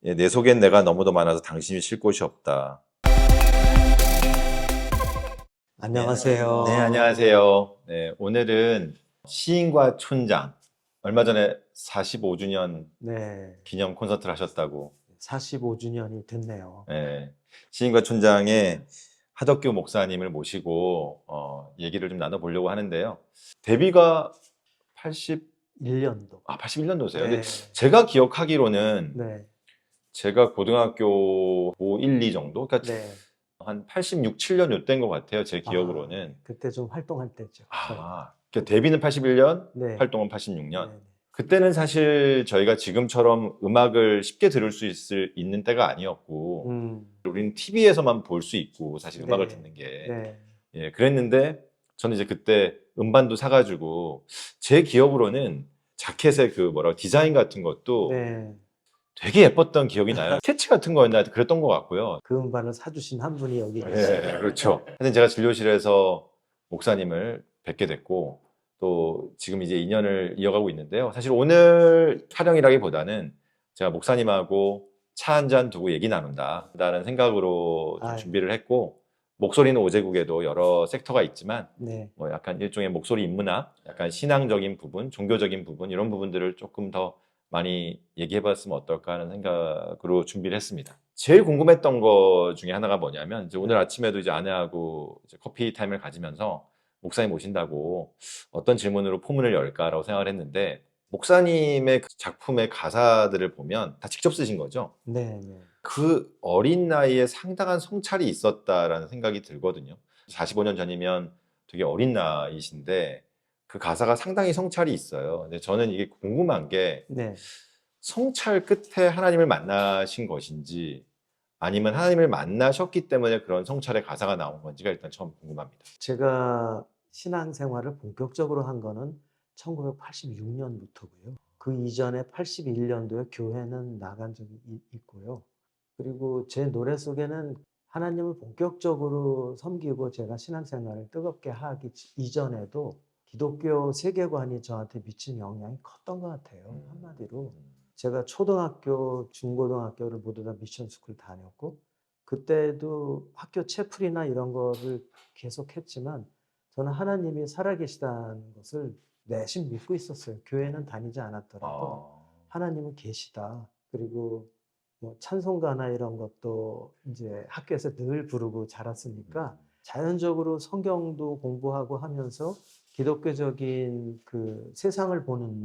예, 내 속엔 내가 너무도 많아서 당신이 쉴 곳이 없다. 안녕하세요. 네, 안녕하세요. 네, 오늘은 시인과 촌장. 얼마 전에 45주년 네, 기념 콘서트를 하셨다고. 45주년이 됐네요. 네, 시인과 촌장의 하덕규 목사님을 모시고 얘기를 좀 나눠보려고 하는데요. 데뷔가 1년도. 81년도세요. 네, 근데 제가 기억하기로는 네, 제가 고등학교 5, 1, 2 정도? 그러니까 네. 한 86, 7년 요때인 것 같아요. 제 기억으로는. 그때 좀 활동할 때죠. 저희가. 그러니까 데뷔는 81년, 네, 활동은 86년. 네, 그때는 사실 저희가 지금처럼 음악을 쉽게 들을 수 있는 때가 아니었고, 음, 우리는 TV에서만 볼 수 있고, 사실 음악을 네, 듣는 게. 네, 예, 그랬는데, 저는 이제 그때 음반도 사가지고, 제 기억으로는 자켓의 그 디자인 같은 것도 네. 되게 예뻤던 기억이 나요. 스케치 같은 거였나 그랬던 것 같고요. 그 음반을 사주신 한 분이 여기 계시죠. 예, 그렇죠. 하여튼 제가 진료실에서 목사님을 뵙게 됐고, 또 지금 이제 인연을 이어가고 있는데요. 사실 오늘 촬영이라기보다는 제가 목사님하고 차 한 잔 두고 얘기 나눈다라는 생각으로 좀 아유, 준비를 했고, 목소리는 오제국에도 여러 섹터가 있지만, 네, 뭐 약간 일종의 목소리 인문학, 약간 신앙적인 부분, 종교적인 부분, 이런 부분들을 조금 더 많이 얘기해봤으면 어떨까 하는 생각으로 준비를 했습니다. 제일 궁금했던 거 중에 하나가 뭐냐면, 이제 오늘 네. 아침에도 이제 아내하고 이제 커피 타임을 가지면서 목사님 오신다고 어떤 질문으로 포문을 열까라고 생각을 했는데, 목사님의 그 작품의 가사들을 보면 다 직접 쓰신 거죠? 네, 네. 그 어린 나이에 상당한 성찰이 있었다라는 생각이 들거든요. 45년 전이면 되게 어린 나이신데 그 가사가 상당히 성찰이 있어요. 근데 저는 이게 궁금한 게 네. 성찰 끝에 하나님을 만나신 것인지 아니면 하나님을 만나셨기 때문에 그런 성찰의 가사가 나온 건지가 일단 처음 궁금합니다. 제가 신앙생활을 본격적으로 한 거는 1986년부터고요. 그 이전에 81년도에 교회는 나간 적이 있고요. 그리고 제 노래 속에는 하나님을 본격적으로 섬기고 제가 신앙생활을 뜨겁게 하기 이전에도 기독교 세계관이 저한테 미친 영향이 컸던 것 같아요. 한마디로. 제가 초등학교, 중고등학교를 모두 다 미션 스쿨 다녔고, 그때도 학교 채플이나 이런 거를 계속했지만, 저는 하나님이 살아계시다는 것을 내심 믿고 있었어요. 교회는 다니지 않았더라도 아, 하나님은 계시다. 그리고 뭐 찬송가나 이런 것도 이제 학교에서 늘 부르고 자랐으니까 자연적으로 성경도 공부하고 하면서 기독교적인 그 세상을 보는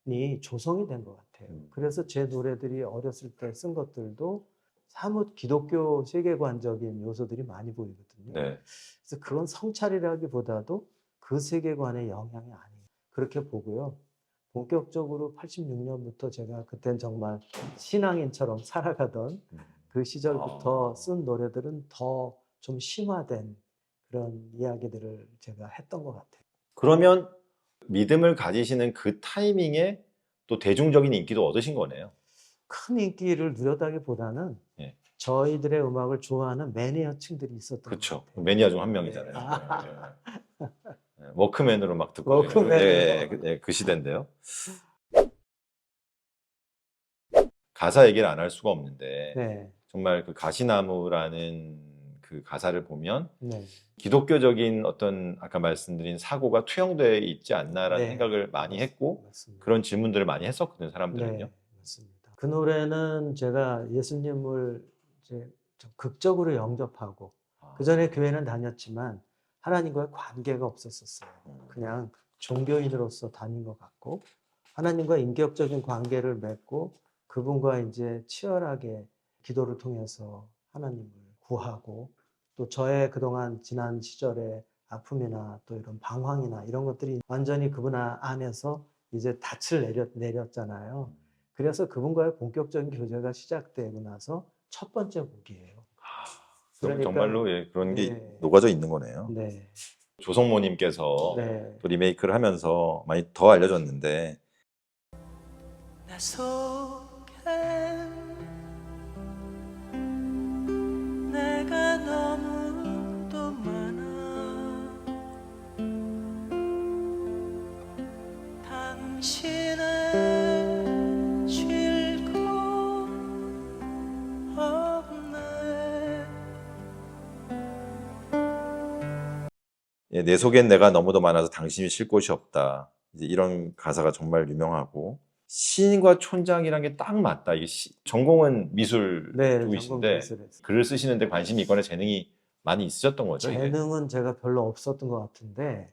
눈이 조성이 된 것 같아요. 그래서 제 노래들이 어렸을 때 쓴 것들도 사뭇 기독교 세계관적인 요소들이 많이 보이거든요. 네. 그래서 그건 성찰이라기보다도 그 세계관의 영향이 아니에요. 그렇게 보고요. 본격적으로 86년부터 제가 그땐 정말 신앙인처럼 살아가던 그 시절부터 쓴 노래들은 더 좀 심화된 그런 이야기들을 제가 했던 것 같아요. 그러면 믿음을 가지시는 그 타이밍에 또 대중적인 인기도 얻으신 거네요. 큰 인기를 누렸다기보다는 예. 저희들의 음악을 좋아하는 매니아층들이 있었던 것 그렇죠. 같아요. 매니아 중 한 네. 명이잖아요. 워크맨으로 막 듣고 워크맨으로. 그 시대인데요. 가사 얘기를 안 할 수가 없는데 네. 정말 그 가시나무라는 그 가사를 보면 네. 기독교적인 어떤 아까 말씀드린 사고가 투영되어 있지 않나라는 네. 생각을 많이 했고 맞습니다. 그런 질문들을 많이 했었거든요, 사람들은요. 네, 맞습니다. 그 노래는 제가 예수님을 이제 좀 극적으로 영접하고, 그 전에 교회는 다녔지만 하나님과의 관계가 없었었어요. 그냥 종교인으로서 다닌 것 같고, 하나님과 인격적인 관계를 맺고, 그분과 이제 치열하게 기도를 통해서 하나님을 구하고, 또 저의 그동안 지난 시절의 아픔이나 또 이런 방황이나 이런 것들이 완전히 그분 안에서 이제 닻을 내렸잖아요. 그래서 그분과의 본격적인 교제가 시작되고 나서 첫 번째 곡이에요. 그럼 그러니까 정말로 예, 그런 게 네, 녹아져 있는 거네요. 네, 조성모님께서 네. 또 리메이크를 하면서 많이 더 알려졌는데 나 속엔 내가 너무 또 많아 당신의 쉴 곳 예, 내 속엔 내가 너무도 많아서 당신이 쉴 곳이 없다. 이제 이런 가사가 정말 유명하고 시인과 촌장이란 게 딱 맞다. 이게 전공은 미술 네, 전공 쪽이신데 미술에서. 글을 쓰시는데 관심이 있거나 재능이 많이 있으셨던 거죠, 이게? 재능은 제가 별로 없었던 것 같은데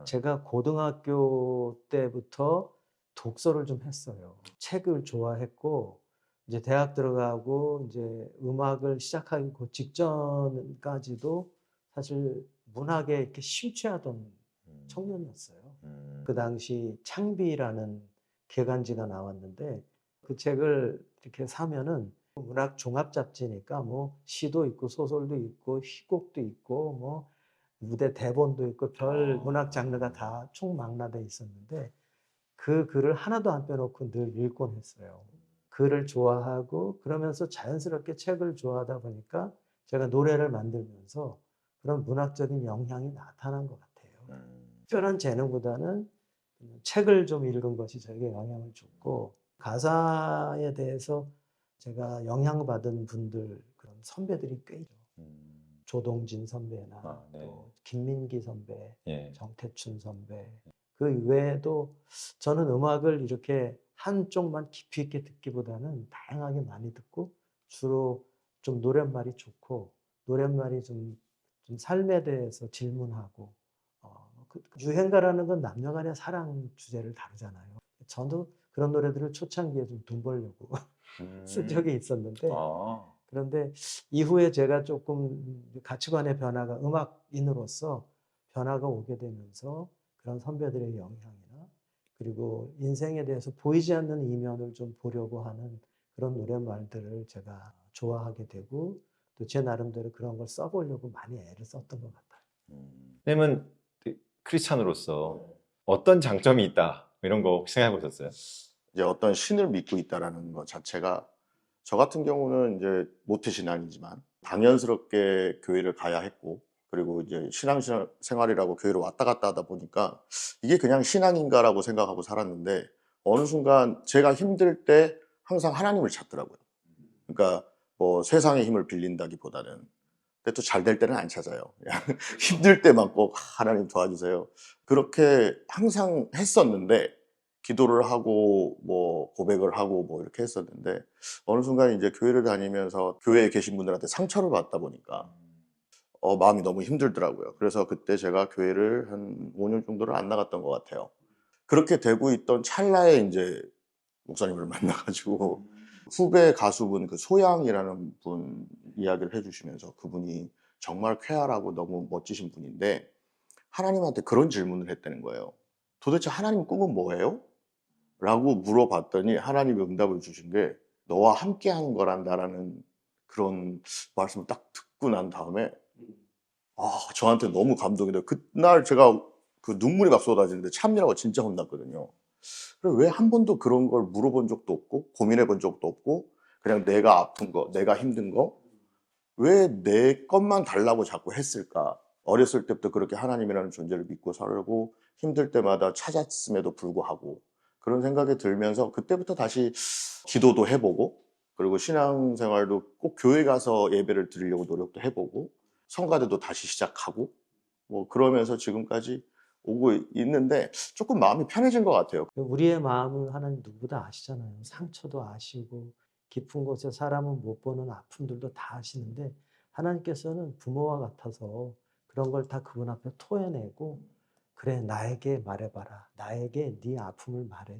제가 고등학교 때부터 독서를 좀 했어요. 책을 좋아했고 이제 대학 들어가고 이제 음악을 시작하기 그 직전까지도 사실 문학에 이렇게 심취하던 청년이었어요. 그 당시 창비라는 개간지가 나왔는데 그 책을 이렇게 사면은 문학 종합 잡지니까 뭐 시도 있고 소설도 있고 희곡도 있고 뭐 무대 대본도 있고 별 문학 장르가 다 총망라돼 있었는데 그 글을 하나도 안 빼놓고 늘 읽곤 했어요. 글을 좋아하고 그러면서 자연스럽게 책을 좋아하다 보니까 제가 노래를 만들면서 그런 문학적인 영향이 나타난 것 같아요. 특별한 재능보다는 책을 좀 읽은 것이 저에게 영향을 줬고 가사에 대해서 제가 영향받은 분들 그런 선배들이 꽤 있죠. 조동진 선배나 네. 또 김민기 선배, 예. 정태춘 선배. 그 외에도 저는 음악을 이렇게 한쪽만 깊이 있게 듣기보다는 다양하게 많이 듣고 주로 좀 노랫말이 좋고 노랫말이 좀 삶에 대해서 질문하고 유행가라는 건 남녀간의 사랑 주제를 다루잖아요. 저도 그런 노래들을 초창기에 좀 돈 벌려고 쓴 적이 있었는데 아. 그런데 이후에 제가 조금 가치관의 변화가 음악인으로서 변화가 오게 되면서 그런 선배들의 영향이나 그리고 인생에 대해서 보이지 않는 이면을 좀 보려고 하는 그런 노랫말들을 제가 좋아하게 되고 또 제 나름대로 그런 걸 써보려고 많이 애를 썼던 것 같아요. 선생님은 크리스찬으로서 어떤 장점이 있다 이런 거 혹시 생각해 보셨어요? 이제 어떤 신을 믿고 있다라는 것 자체가 저 같은 경우는 이제 모태신앙이지만 당연스럽게 교회를 가야 했고 그리고 이제 신앙생활이라고 교회를 왔다 갔다 하다 보니까 이게 그냥 신앙인가라고 생각하고 살았는데 어느 순간 제가 힘들 때 항상 하나님을 찾더라고요. 그러니까 뭐 세상의 힘을 빌린다기보다는 근데 또 잘 될 때는 안 찾아요. 그냥 힘들 때만 꼭 하나님 도와주세요. 그렇게 항상 했었는데 기도를 하고 뭐 고백을 하고 뭐 이렇게 했었는데 어느 순간 이제 교회를 다니면서 교회에 계신 분들한테 상처를 받다 보니까 마음이 너무 힘들더라고요. 그래서 그때 제가 교회를 한 5년 정도를 안 나갔던 것 같아요. 그렇게 되고 있던 찰나에 이제 목사님을 만나가지고 후배 가수분 그 소양이라는 분 이야기를 해주시면서 그분이 정말 쾌활하고 너무 멋지신 분인데 하나님한테 그런 질문을 했다는 거예요. 도대체 하나님 꿈은 뭐예요? 라고 물어봤더니 하나님이 응답을 주신 게 너와 함께 하는 거란다라는 그런 말씀을 딱 듣고 난 다음에 저한테 너무 감동이 돼요. 그날 제가 그 눈물이 막 쏟아지는데 참느라고 진짜 혼났거든요. 그래서 왜 한 번도 그런 걸 물어본 적도 없고 고민해 본 적도 없고 그냥 내가 아픈 거, 내가 힘든 거 왜 내 것만 달라고 자꾸 했을까? 어렸을 때부터 그렇게 하나님이라는 존재를 믿고 살고 힘들 때마다 찾았음에도 불구하고 그런 생각이 들면서 그때부터 다시 기도도 해보고 그리고 신앙생활도 꼭 교회 가서 예배를 드리려고 노력도 해보고 성가대도 다시 시작하고 뭐 그러면서 지금까지 오고 있는데 조금 마음이 편해진 것 같아요. 우리의 마음을 하나님 누구보다 아시잖아요. 상처도 아시고 깊은 곳에 사람은 못 보는 아픔들도 다 아시는데 하나님께서는 부모와 같아서 그런 걸 다 그분 앞에 토해내고 그래 나에게 말해봐라. 나에게 네 아픔을 말해.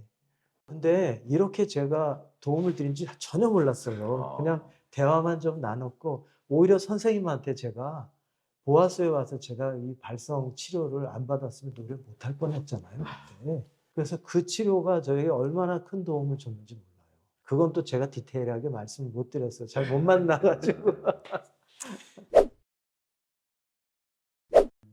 근데 이렇게 제가 도움을 드린지 전혀 몰랐어요. 그냥 대화만 좀 나눴고 오히려 선생님한테 제가 보아소에 와서 제가 이 발성 치료를 안 받았으면 노래 못할 뻔했잖아요. 그때. 그래서 그 치료가 저에게 얼마나 큰 도움을 줬는지 몰라요. 그건 또 제가 디테일하게 말씀을 못 드렸어요. 잘 못 만나가지고.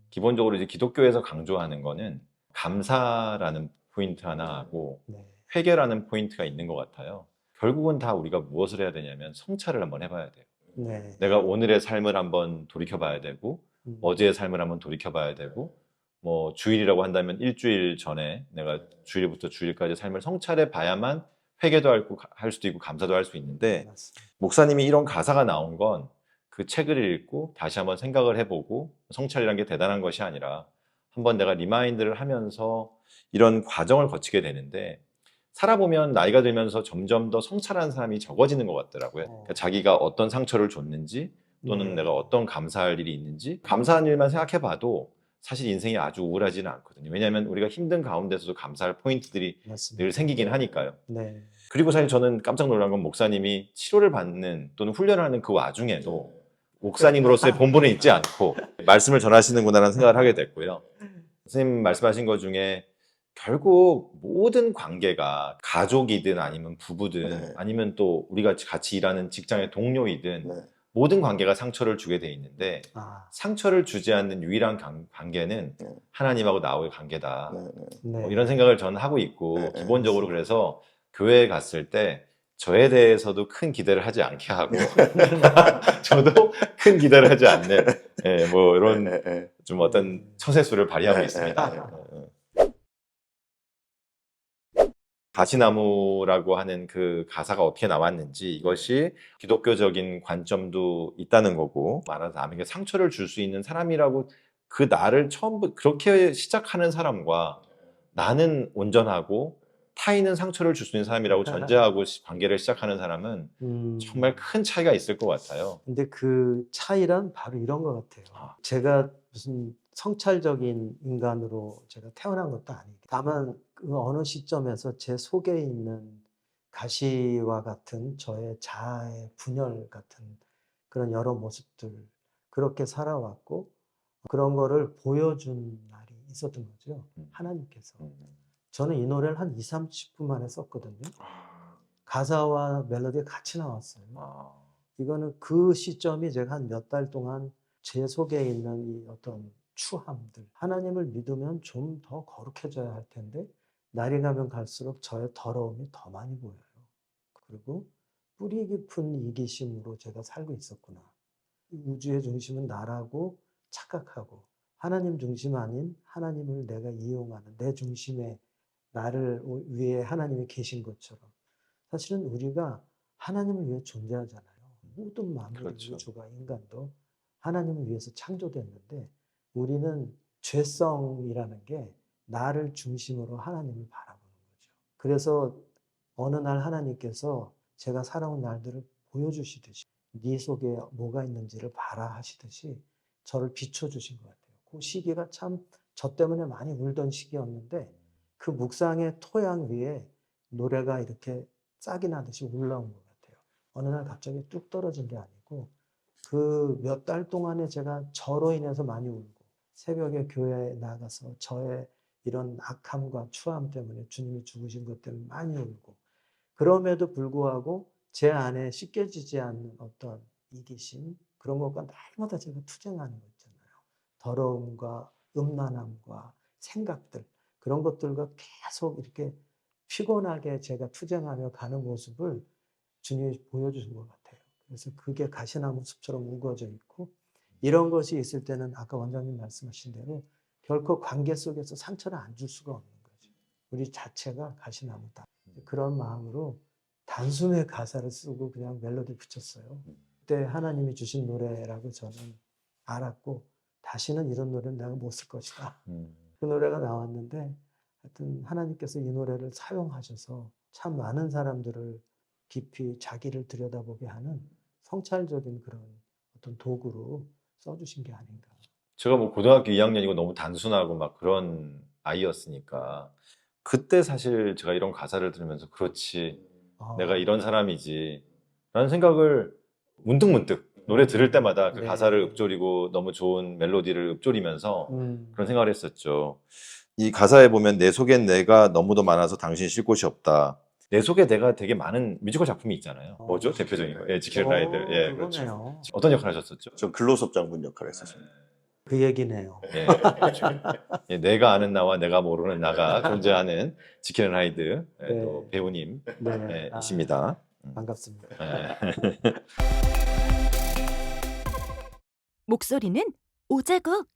기본적으로 이제 기독교에서 강조하는 거는 감사라는 포인트 하나 하고 네. 회개라는 포인트가 있는 것 같아요. 결국은 다 우리가 무엇을 해야 되냐면 성찰을 한번 해봐야 돼요. 네. 내가 오늘의 삶을 한번 돌이켜봐야 되고 어제의 삶을 한번 돌이켜봐야 되고 뭐 주일이라고 한다면 일주일 전에 내가 주일부터 주일까지 삶을 성찰해 봐야만 회개도 할 수도 있고 감사도 할 수 있는데 맞습니다. 목사님이 이런 가사가 나온 건 그 책을 읽고 다시 한번 생각을 해보고 성찰이란 게 대단한 것이 아니라 한번 내가 리마인드를 하면서 이런 과정을 거치게 되는데 살아보면 나이가 들면서 점점 더 성찰하는 사람이 적어지는 것 같더라고요. 그러니까 자기가 어떤 상처를 줬는지 또는 내가 어떤 감사할 일이 있는지 감사한 일만 생각해봐도 사실 인생이 아주 우울하지는 않거든요. 왜냐하면 우리가 힘든 가운데서도 감사할 포인트들이 맞습니다. 늘 생기긴 하니까요. 네. 그리고 사실 저는 깜짝 놀란 건 목사님이 치료를 받는 또는 훈련을 하는 그 와중에도 목사님으로서의 본분은 잊지 않고 말씀을 전하시는구나라는 생각을 하게 됐고요. 선생님 말씀하신 것 중에 결국 모든 관계가 가족이든 아니면 부부든 네. 아니면 또 우리가 같이 일하는 직장의 동료이든 네. 모든 관계가 상처를 주게 돼 있는데 아, 상처를 주지 않는 유일한 관계는 네. 하나님하고 나와의 관계다. 네. 네. 네. 뭐 이런 생각을 저는 하고 있고 네, 네, 기본적으로 맞습니다. 그래서 교회에 갔을 때 저에 대해서도 큰 기대를 하지 않게 하고 저도 큰 기대를 하지 않는 뭐 이런 네, 네. 좀 어떤 처세술을 발휘하고 네, 있습니다. 네, 가시나무라고 하는 그 가사가 어떻게 나왔는지 이것이 기독교적인 관점도 있다는 거고 말하자면 남에게 상처를 줄 수 있는 사람이라고 그 나를 처음부터 그렇게 시작하는 사람과 나는 온전하고 타인은 상처를 줄 수 있는 사람이라고 전제하고 관계를 시작하는 사람은 정말 큰 차이가 있을 것 같아요. 근데 그 차이란 바로 이런 것 같아요. 제가 무슨 성찰적인 인간으로 제가 태어난 것도 아니고 다만 그 어느 시점에서 제 속에 있는 가시와 같은 저의 자아의 분열 같은 그런 여러 모습들 그렇게 살아왔고 그런 거를 보여준 날이 있었던 거죠. 하나님께서. 저는 이 노래를 한 20-30분 만에 썼거든요. 가사와 멜로디가 같이 나왔어요. 이거는 그 시점이 제가 한 몇 달 동안 제 속에 있는 이 어떤 추함들, 하나님을 믿으면 좀 더 거룩해져야 할 텐데 날이 가면 갈수록 저의 더러움이 더 많이 보여요. 그리고 뿌리 깊은 이기심으로 제가 살고 있었구나. 우주의 중심은 나라고 착각하고 하나님 중심 아닌 하나님을 내가 이용하는 내 중심에 나를 위해 하나님이 계신 것처럼 사실은 우리가 하나님을 위해 존재하잖아요. 모든 만물, 그렇죠. 우주가 인간도 하나님을 위해서 창조됐는데 우리는 죄성이라는 게 나를 중심으로 하나님을 바라보는 거죠. 그래서 어느 날 하나님께서 제가 살아온 날들을 보여주시듯이 네 속에 뭐가 있는지를 봐라 하시듯이 저를 비춰주신 것 같아요. 그 시기가 참 저 때문에 많이 울던 시기였는데 그 묵상의 토양 위에 노래가 이렇게 싹이 나듯이 올라온 것 같아요. 어느 날 갑자기 뚝 떨어진 게 아니고 그 몇 달 동안에 제가 저로 인해서 많이 울고 새벽에 교회에 나가서 저의 이런 악함과 추함 때문에 주님이 죽으신 것 때문에 많이 울고 그럼에도 불구하고 제 안에 씻겨지지 않는 어떤 이기심 그런 것과 날마다 제가 투쟁하는 거 있잖아요. 더러움과 음란함과 생각들 그런 것들과 계속 이렇게 피곤하게 제가 투쟁하며 가는 모습을 주님이 보여주신 것 같아요. 그래서 그게 가시나무 숲처럼 우거져 있고 이런 것이 있을 때는 아까 원장님 말씀하신 대로 결코 관계 속에서 상처를 안 줄 수가 없는 거죠. 우리 자체가 가시나무다. 그런 마음으로 단숨에 가사를 쓰고 그냥 멜로디 붙였어요. 그때 하나님이 주신 노래라고 저는 알았고 다시는 이런 노래는 내가 못 쓸 것이다. 그 노래가 나왔는데 하여튼 하나님께서 이 노래를 사용하셔서 참 많은 사람들을 깊이 자기를 들여다보게 하는 성찰적인 그런 어떤 도구로 써주신 게 아닌가. 제가 뭐 고등학교 2학년이고 너무 단순하고 막 그런 아이였으니까 그때 사실 제가 이런 가사를 들으면서 그렇지 내가 이런 사람이지 라는 생각을 문득문득 노래 들을 때마다 그 네. 가사를 읊조리고 너무 좋은 멜로디를 읊조리면서 그런 생각을 했었죠. 이 가사에 보면 내 속엔 내가 너무도 많아서 당신 쉴 곳이 없다. 내 속에 내가 되게 많은 뮤지컬 작품이 있잖아요. 뭐죠? 대표적인 거. 예, 지킬의 라이들. 예, 그렇죠. 그러네요. 어떤 역할 하셨었죠? 전 근로섭 장군 역할을 했었습니다. 그 얘기네요. 예, 그렇죠. 예, 내가 아는 나와 내가 모르는 나가 존재하는 지킬의 라이드 예, 네. 또 배우님 네. 예, 이십니다. 반갑습니다. 예. 목소리는 오자국